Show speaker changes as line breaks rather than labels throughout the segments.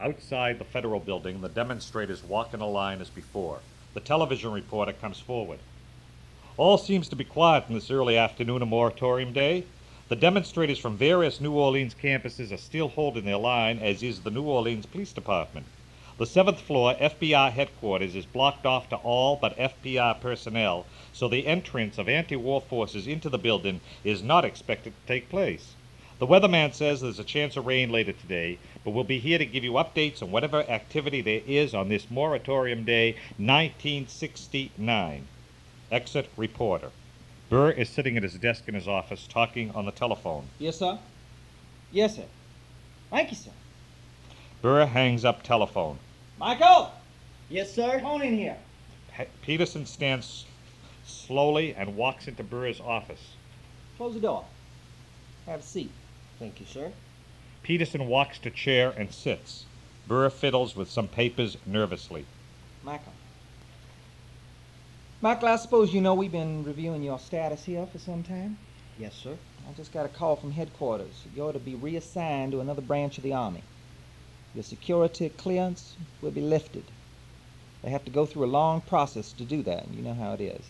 Outside the federal building, the demonstrators walk in a line as before. The television reporter comes forward. All seems to be quiet in this early afternoon of Moratorium Day. The demonstrators from various New Orleans campuses are still holding their line, as is the New Orleans Police Department. The 7th floor FBI headquarters is blocked off to all but FBI personnel, so the entrance of anti-war forces into the building is not expected to take place. The weatherman says there's a chance of rain later today, but we'll be here to give you updates on whatever activity there is on this Moratorium Day 1969. Exit reporter. Burr is sitting at his desk in his office talking on the telephone.
Yes, sir? Yes, sir. Thank you, sir.
Burr hangs up telephone.
Michael!
Yes, sir?
Come on in here.
Peterson stands slowly and walks into Burr's office.
Close the door. Have a seat.
Thank you, sir.
Peterson walks to chair and sits. Burr fiddles with some papers nervously.
Michael. Michael, I suppose you know we've been reviewing your status here for some time.
Yes, sir.
I just got a call from headquarters. You're to be reassigned to another branch of the Army. Your security clearance will be lifted. They have to go through a long process to do that, and you know how it is.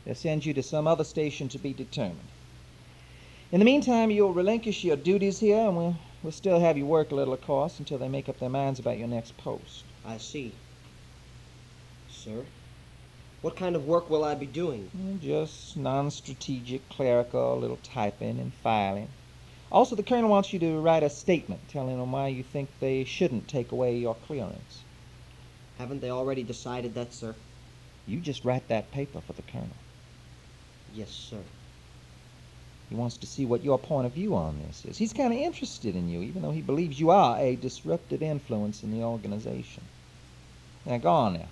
They'll send you to some other station to be determined. In the meantime, you'll relinquish your duties here, and we'll still have you work a little, of course, until they make up their minds about your next post.
I see. Sir? What kind of work will I be doing?
Just non-strategic, clerical, little typing and filing. Also, the colonel wants you to write a statement telling them why you think they shouldn't take away your clearance.
Haven't they already decided that, sir?
You just write that paper for the colonel.
Yes, sir.
He wants to see what your point of view on this is. He's kind of interested in you, even though he believes you are a disruptive influence in the organization. Now, go on now.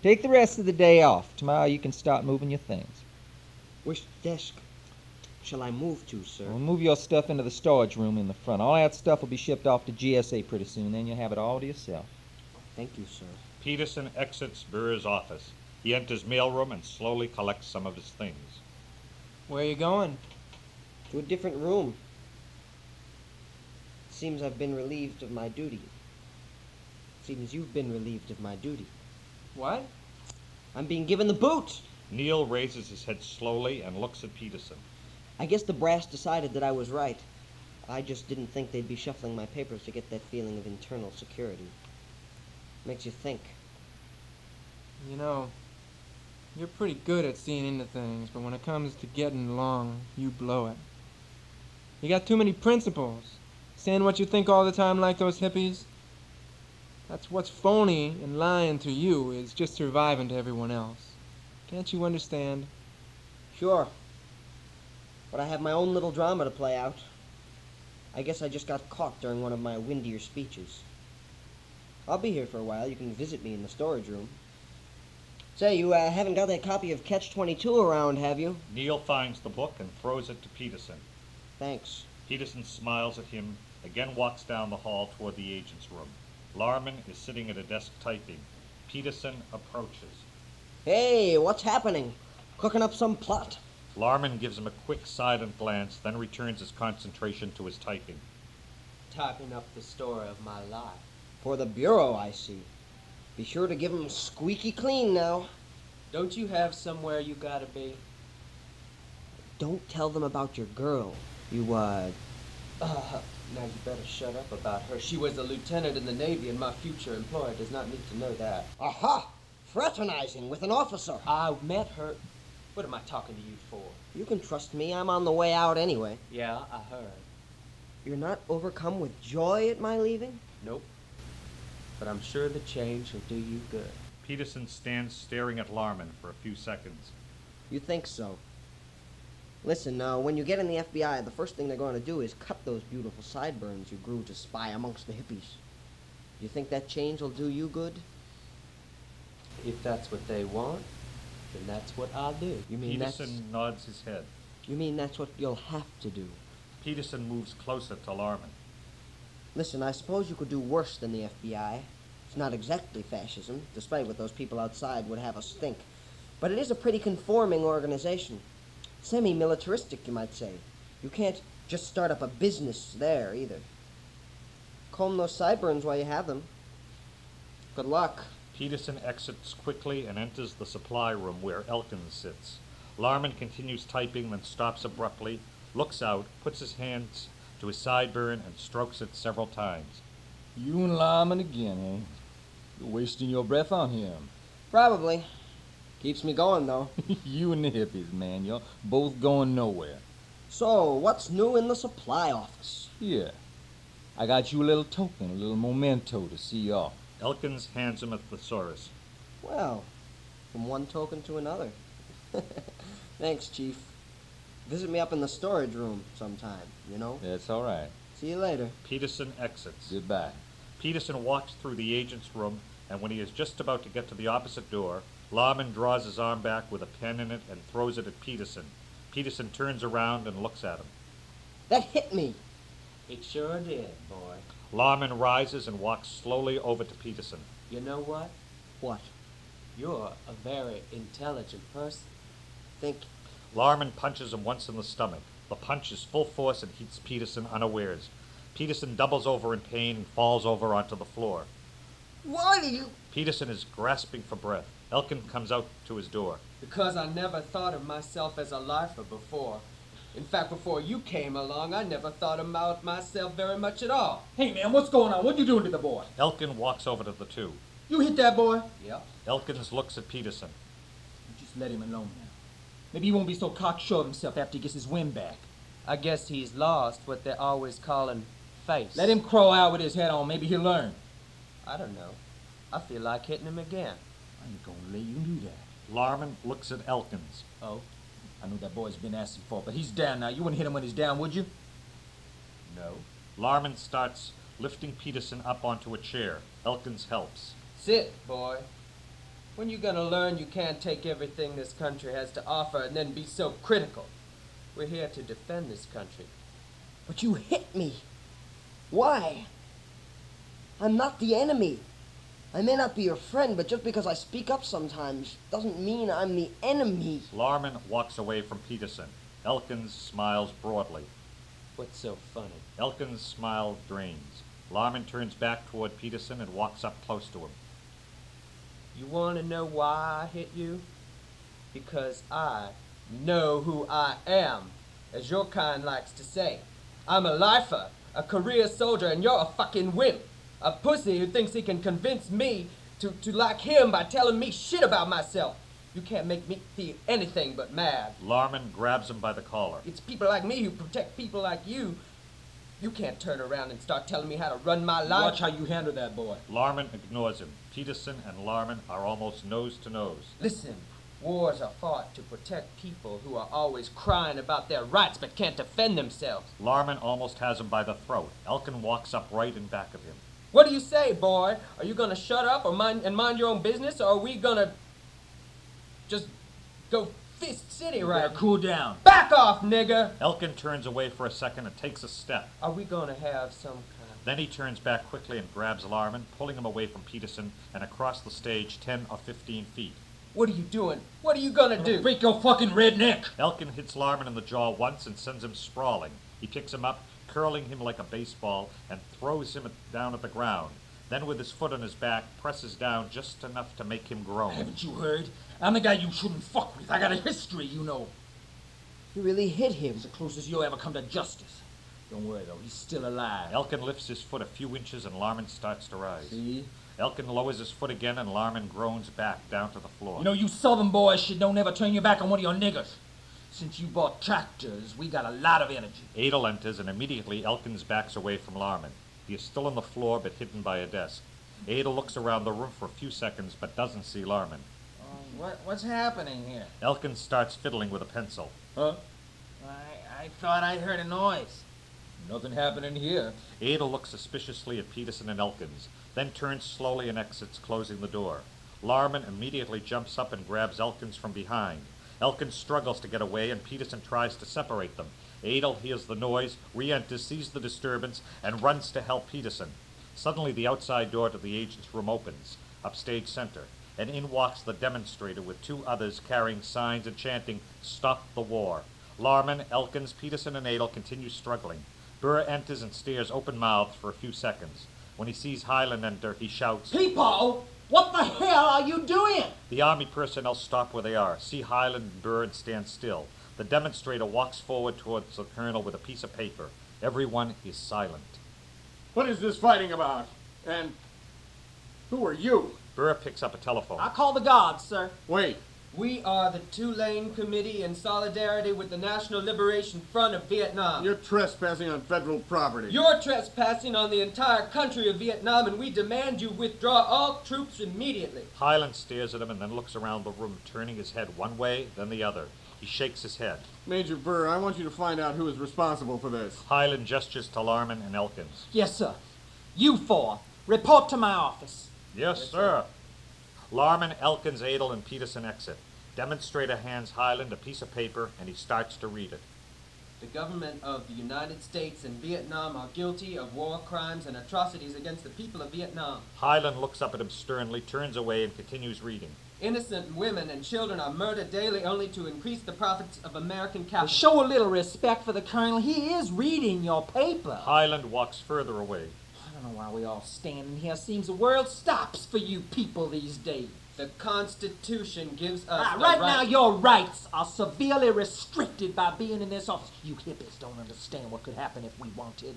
Take the rest of the day off. Tomorrow you can start moving your things.
Which desk shall I move to, sir?
We'll move your stuff into the storage room in the front. All that stuff will be shipped off to GSA pretty soon. Then you'll have it all to yourself.
Thank you, sir.
Peterson exits Burr's office. He enters mailroom and slowly collects some of his things.
Where are you going?
To a different room. Seems I've been relieved of my duty. Seems you've been relieved of my duty.
What?
I'm being given the boot!
Neil raises his head slowly and looks at Peterson.
I guess the brass decided that I was right. I just didn't think they'd be shuffling my papers to get that feeling of internal security. Makes you think.
You know, you're pretty good at seeing into things, but when it comes to getting along, you blow it. You got too many principles. Saying what you think all the time like those hippies. That's what's phony and lying to you is just surviving to everyone else. Can't you understand?
Sure. But I have my own little drama to play out. I guess I just got caught during one of my windier speeches. I'll be here for a while. You can visit me in the storage room. Say, you haven't got that copy of Catch-22 around, have you?
Neil finds the book and throws it to Peterson.
Thanks.
Peterson smiles at him, again walks down the hall toward the agent's room. Larman is sitting at a desk typing. Peterson approaches.
Hey, what's happening? Cooking up some plot?
Larman gives him a quick, silent glance, then returns his concentration to his typing.
Typing up the story of my life.
For the Bureau, I see. Be sure to give 'em squeaky clean now.
Don't you have somewhere you gotta be?
Don't tell them about your girl.
Now you better shut up about her. She was a lieutenant in the Navy, and my future employer does not need to know that.
Aha! Fraternizing with an officer.
I met her. What am I talking to you for?
You can trust me. I'm on the way out anyway.
Yeah, I heard.
You're not overcome with joy at my leaving?
Nope. But I'm sure the change will do you good.
Peterson stands staring at Larman for a few seconds.
You think so? Listen, when you get in the FBI, the first thing they're going to do is cut those beautiful sideburns you grew to spy amongst the hippies. You think that change will do you good?
If that's what they want, then that's what I'll do.
You mean
Peterson nods his head.
You mean that's what you'll have to do?
Peterson moves closer to Larman.
Listen, I suppose you could do worse than the FBI. It's not exactly fascism, despite what those people outside would have us think. But it is a pretty conforming organization. Semi-militaristic, you might say. You can't just start up a business there, either. comb those sideburns while you have them. Good luck.
Peterson exits quickly and enters the supply room where Elkins sits. Larman continues typing, then stops abruptly, looks out, puts his hands to his sideburn, and strokes it several times.
You and Lyman again, eh? You're wasting your breath on him.
Probably. Keeps me going, though.
You and the hippies, man. You're both going nowhere.
So, what's new in the supply office?
Here. I got you a little token, a little memento to see you off.
Elkins hands him a thesaurus.
Well, from one token to another. Thanks, Chief. Visit me up in the storage room sometime, you know?
That's all right.
See you later.
Peterson exits.
Goodbye.
Peterson walks through the agent's room, and when he is just about to get to the opposite door, Larman draws his arm back with a pen in it and throws it at Peterson. Peterson turns around and looks at him.
That hit me.
It sure did, boy.
Larman rises and walks slowly over to Peterson.
You know what?
What?
You're a very intelligent person.
Think.
Larman punches him once in the stomach. The punch is full force and hits Peterson unawares. Peterson doubles over in pain and falls over onto the floor.
Why do you...
Peterson is grasping for breath. Elkin comes out to his door.
Because I never thought of myself as a lifer before. In fact, before you came along, I never thought about myself very much at all.
Hey, man, what's going on? What you doing to the boy?
Elkin walks over to the two.
You hit that boy?
Yep.
Elkins looks at Peterson.
Just let him alone now. Maybe he won't be so cocksure of himself after he gets his wind back.
I guess he's lost what they're always calling face.
Let him crawl out with his head on. Maybe he'll learn.
I don't know. I feel like hitting him again.
I ain't gonna let you do that.
Larman looks at Elkins.
Oh? I know that boy's been asking for it, but he's down now. You wouldn't hit him when he's down, would you?
No.
Larman starts lifting Peterson up onto a chair. Elkins helps.
Sit, boy. When you gonna learn you can't take everything this country has to offer and then be so critical? We're here to defend this country.
But you hit me. Why? I'm not the enemy. I may not be your friend, but just because I speak up sometimes doesn't mean I'm the enemy.
Larman walks away from Peterson. Elkins smiles broadly.
What's so funny?
Elkins' smile drains. Larman turns back toward Peterson and walks up close to him.
You want to know why I hit you? Because I know who I am, as your kind likes to say. I'm a lifer, a career soldier, and you're a fucking wimp. A pussy who thinks he can convince me to like him by telling me shit about myself. You can't make me feel anything but mad.
Larman grabs him by the collar.
It's people like me who protect people like you. You can't turn around and start telling me how to run my life.
Watch how you handle that boy.
Larman ignores him. Peterson and Larman are almost nose to nose.
Listen, wars are fought to protect people who are always crying about their rights but can't defend themselves.
Larman almost has him by the throat. Elkin walks up right in back of him.
What do you say, boy? Are you gonna shut up or mind your own business, or are we gonna just go fist city right?
Better cool down.
Back off, nigga!
Elkin turns away for a second and takes a step.
Are we gonna have some kind
Then he turns back quickly and grabs Larman, pulling him away from Peterson and across the stage 10 or 15 feet.
What are you doing? What are you gonna do?
Break your fucking red neck!
Elkin hits Larman in the jaw once and sends him sprawling. He picks him up, curling him like a baseball, and throws him down at the ground. Then with his foot on his back, presses down just enough to make him groan.
Haven't you heard? I'm the guy you shouldn't fuck with. I got a history, you know.
You really hit him.
It's the closest you'll ever come to justice. Don't worry, though. He's still alive.
Elkin lifts his foot a few inches and Larman starts to rise.
See?
Elkin lowers his foot again and Larman groans back down to the floor.
You know, you southern boys should don't ever turn your back on one of your niggers. Since you bought tractors, we got a lot of energy.
Adel enters and immediately Elkins backs away from Larman. He is still on the floor but hidden by a desk. Adel looks around the room for a few seconds but doesn't see Larman.
What's happening here?
Elkins starts fiddling with a pencil.
Huh? I thought I heard a noise. Nothing happening here.
Adel looks suspiciously at Peterson and Elkins, then turns slowly and exits, closing the door. Larman immediately jumps up and grabs Elkins from behind. Elkins struggles to get away and Peterson tries to separate them. Adel hears the noise, re-enters, sees the disturbance, and runs to help Peterson. Suddenly the outside door to the agent's room opens, upstage center, and in walks the demonstrator with two others carrying signs and chanting, "Stop the war." Larman, Elkins, Peterson, and Adel continue struggling. Burr enters and stares open-mouthed for a few seconds. When he sees Highland enter, he shouts,
People, what the hell are you doing?
The Army personnel stop where they are, see Highland and Burr, and stand still. The demonstrator walks forward towards the colonel with a piece of paper. Everyone is silent.
What is this fighting about? And who are you?
Burr picks up a telephone.
I call the guards, sir.
Wait,
We are the Tulane Committee in solidarity with the National Liberation Front of Vietnam.
you're trespassing on federal property.
You're trespassing on the entire country of Vietnam, and we demand you withdraw all troops immediately.
Highland stares at him and then looks around the room, turning his head one way, then the other. He shakes his head.
Major Burr, I want you to find out who is responsible for this.
Highland gestures to Larman and Elkins.
Yes, sir. You four, report to my office.
Yes, sir. Larman, Elkins, Adel, and Peterson exit. Demonstrator hands Highland a piece of paper, and he starts to read it.
The government of the United States and Vietnam are guilty of war crimes and atrocities against the people of Vietnam.
Highland looks up at him sternly, turns away, and continues reading.
Innocent women and children are murdered daily only to increase the profits of American
Well,
capital.
show a little respect for the colonel. He is reading your paper.
Highland walks further away.
I don't know why we all standing here. Seems the world stops for you people these days.
The Constitution gives us the
Right
right.
now, your rights are severely restricted by being in this office. You hippies don't understand what could happen if we wanted.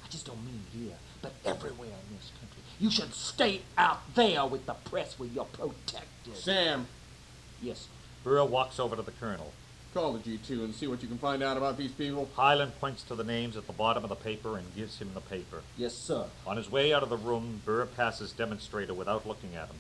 I just don't mean here, but everywhere in this country. You should stay out there with the press where you're protected.
Sam,
Yes, sir.
Burr walks over to the colonel.
call the G2 and see what you can find out about these people.
Highland points to the names at the bottom of the paper and gives him the paper.
Yes, sir.
On his way out of the room, Burr passes Demonstrator without looking at him.